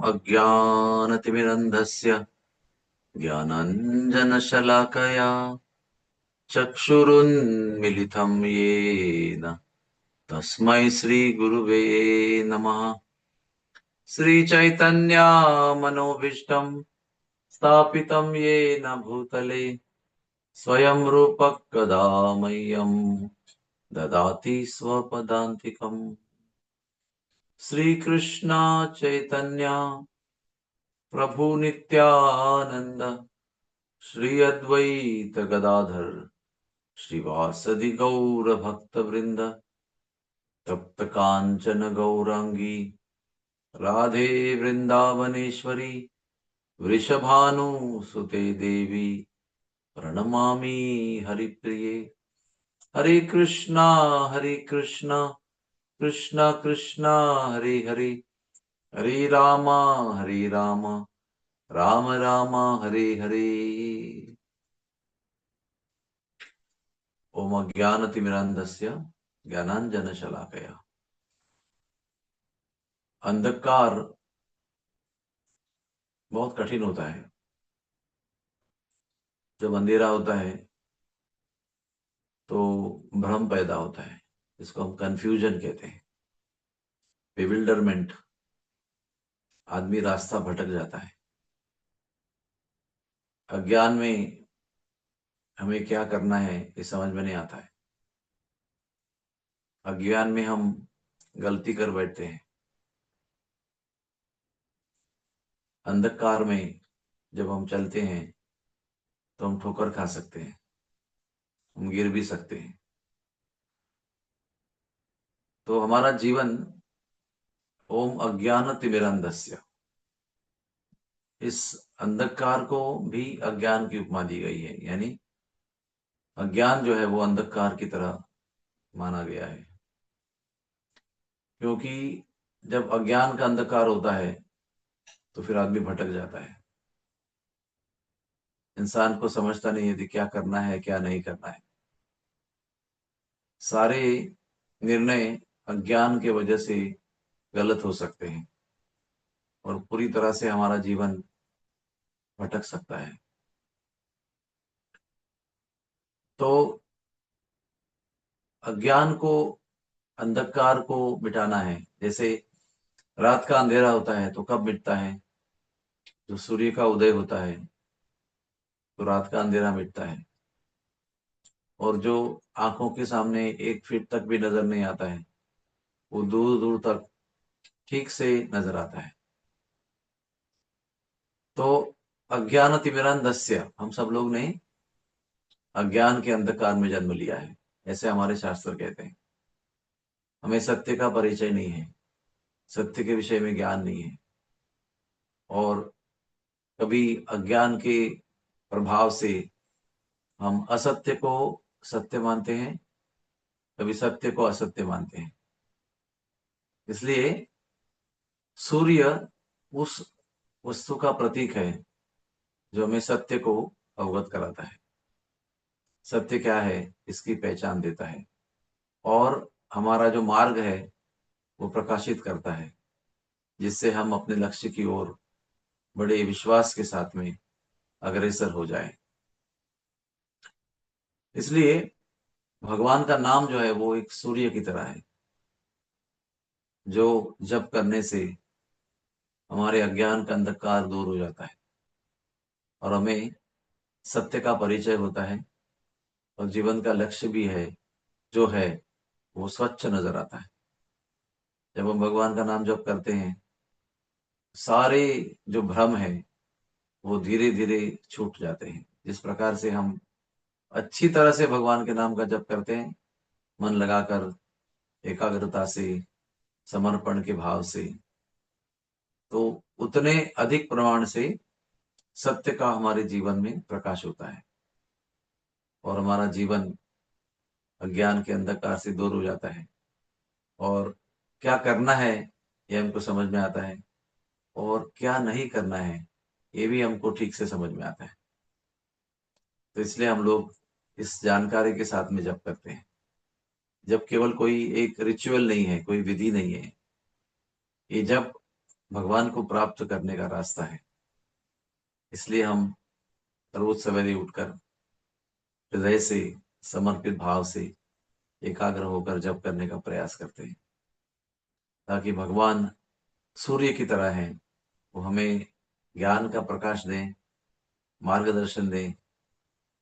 अज्ञानतिमिरन्धस्य ज्ञानाञ्जनशलाकया चक्षुरुन्मिलितं येन तस्मै श्रीगुरुवे नमः। श्रीचैतन्यमनोभीष्टं स्थापितं येन भूतले स्वयं रूपः कदा मह्यं ददाति स्वपदान्तिकम्। श्रीकृष्ण चैतन्य प्रभु नित्यानंद श्री अद्वैत गदाधर श्रीवासदि गौर भक्त वृंद तप्त कांचन गौरांगी राधे वृंदावनेश्वरी वृषभानुसुते देवी प्रणमामि हरिप्रिये। हरे कृष्णा कृष्णा कृष्णा हरे हरे, हरे राम राम राम हरे हरे। ओम अज्ञानतिमिरान्धस्य ज्ञानाञ्जनशलाकया। अंधकार बहुत कठिन होता है। जब अंधेरा होता है तो भ्रम पैदा होता है, इसको हम कंफ्यूजन कहते हैं, बेविल्डरमेंट। आदमी रास्ता भटक जाता है। अज्ञान में हमें क्या करना है ये समझ में नहीं आता है। अज्ञान में हम गलती कर बैठते हैं। अंधकार में जब हम चलते हैं तो हम ठोकर खा सकते हैं, हम गिर भी सकते हैं। तो हमारा जीवन ओम अज्ञानतिमिरन्धस्य, इस अंधकार को भी अज्ञान की उपमा दी गई है। यानी अज्ञान जो है वो अंधकार की तरह माना गया है, क्योंकि जब अज्ञान का अंधकार होता है तो फिर आदमी भटक जाता है। इंसान को समझता नहीं है कि क्या करना है क्या नहीं करना है। सारे निर्णय अज्ञान के वजह से गलत हो सकते हैं और पूरी तरह से हमारा जीवन भटक सकता है। तो अज्ञान को, अंधकार को मिटाना है। जैसे रात का अंधेरा होता है तो कब मिटता है? जो सूर्य का उदय होता है तो रात का अंधेरा मिटता है। और जो आंखों के सामने 1 फीट तक भी नजर नहीं आता है वो दूर दूर तक ठीक से नजर आता है। तो अज्ञान तिमिरान्धस्य, हम सब लोग ने अज्ञान के अंधकार में जन्म लिया है, ऐसे हमारे शास्त्र कहते हैं। हमें सत्य का परिचय नहीं है, सत्य के विषय में ज्ञान नहीं है। और कभी अज्ञान के प्रभाव से हम असत्य को सत्य मानते हैं, कभी सत्य को असत्य मानते हैं। इसलिए सूर्य उस वस्तु का प्रतीक है जो हमें सत्य को अवगत कराता है, सत्य क्या है इसकी पहचान देता है और हमारा जो मार्ग है वो प्रकाशित करता है, जिससे हम अपने लक्ष्य की ओर बड़े विश्वास के साथ में अग्रसर हो जाए। इसलिए भगवान का नाम जो है वो एक सूर्य की तरह है, जो जप करने से हमारे अज्ञान का अंधकार दूर हो जाता है और हमें सत्य का परिचय होता है और जीवन का लक्ष्य भी है जो है वो स्वच्छ नजर आता है। जब हम भगवान का नाम जप करते हैं, सारे जो भ्रम है वो धीरे धीरे छूट जाते हैं। जिस प्रकार से हम अच्छी तरह से भगवान के नाम का जप करते हैं, मन लगाकर, एकाग्रता से, समर्पण के भाव से, तो उतने अधिक प्रमाण से सत्य का हमारे जीवन में प्रकाश होता है और हमारा जीवन अज्ञान के अंधकार से दूर हो जाता है और क्या करना है ये हमको समझ में आता है और क्या नहीं करना है ये भी हमको ठीक से समझ में आता है। तो इसलिए हम लोग इस जानकारी के साथ में जप करते हैं। जब केवल कोई एक रिचुअल नहीं है, कोई विधि नहीं है, ये जब भगवान को प्राप्त करने का रास्ता है। इसलिए हम रोज सवेरे उठकर हृदय से, समर्पित भाव से, एकाग्र होकर जप करने का प्रयास करते हैं, ताकि भगवान सूर्य की तरह हैं। वो हमें ज्ञान का प्रकाश दें, मार्गदर्शन दें,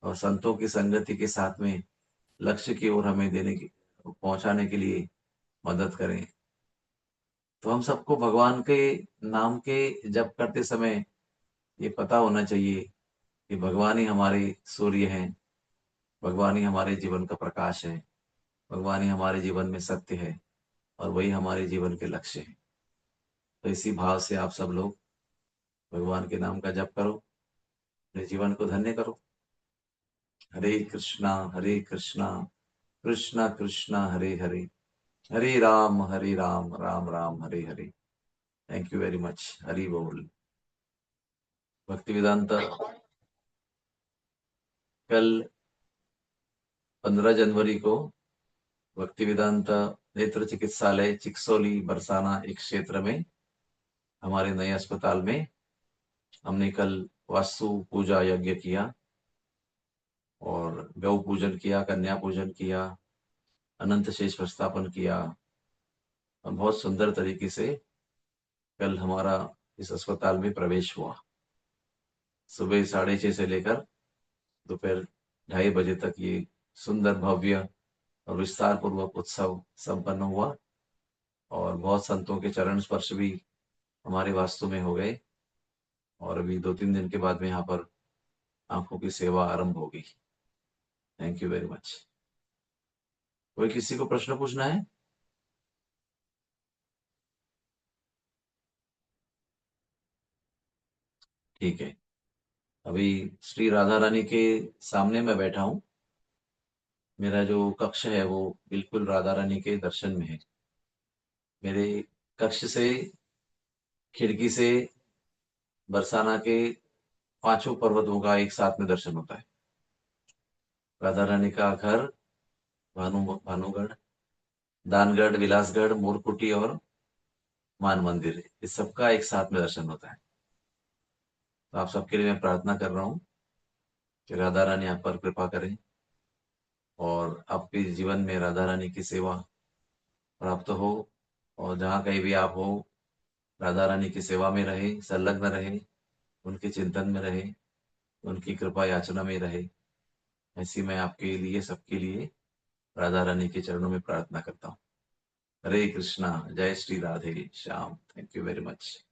और संतों की संगति के साथ में लक्ष्य की ओर हमें देने की, पहुंचाने के लिए मदद करें। तो हम सबको भगवान के नाम के जप करते समय ये पता होना चाहिए कि भगवान ही हमारे सूर्य हैं, भगवान ही हमारे जीवन का प्रकाश है, भगवान ही हमारे जीवन में सत्य है, और वही हमारे जीवन के लक्ष्य है। तो इसी भाव से आप सब लोग भगवान के नाम का जप करो, अपने जीवन को धन्य करो। Hare Krishna Krishna Krishna Hare Hare, Hare Ram Ram Ram Hare Hare. Thank you very much. Hari बोल। भक्ति वेदांत कल 15 जनवरी को भक्ति वेदांत नेत्र चिकित्सालय चिक्सोली बरसाना एक क्षेत्र में, हमारे नए अस्पताल में, हमने कल वास्तु पूजा यज्ञ किया और गौ पूजन किया, कन्या पूजन किया, अनंत शेष प्रस्थापन किया, और बहुत सुंदर तरीके से कल हमारा इस अस्पताल में प्रवेश हुआ। सुबह 6:30 से लेकर दोपहर 2:30 तक ये सुंदर, भव्य और विस्तार पूर्वक उत्सव संपन्न हुआ, और बहुत संतों के चरण स्पर्श भी हमारे वास्तु में हो गए, और अभी 2-3 दिन के बाद में यहाँ पर आंखों की सेवा आरंभ होगी। Thank you very much. कोई किसी को प्रश्न पूछना है? ठीक है। अभी श्री राधा रानी के सामने मैं बैठा हूँ। मेरा जो कक्ष है वो बिल्कुल राधा रानी के दर्शन में है। मेरे कक्ष से, खिड़की से बरसाना के 5 पर्वतों का एक साथ में दर्शन होता है। राधा रानी का घर, भानुगढ़, दानगढ़, विलासगढ़, मोरकुटी और मान मंदिर, इस सबका एक साथ में दर्शन होता है। तो आप सबके लिए मैं प्रार्थना कर रहा हूँ कि राधा रानी आप पर कृपा करें, और आपके जीवन में राधा रानी की सेवा प्राप्त हो, और जहाँ कहीं भी आप हो, राधा रानी की सेवा में रहे, संलग्न रहे, उनके चिंतन में रहे, उनकी कृपा याचना में रहे। ऐसी मैं आपके लिए, सबके लिए राधा रानी के चरणों में प्रार्थना करता हूँ। हरे कृष्णा, जय Shri Radhe Shyam. Thank you very much.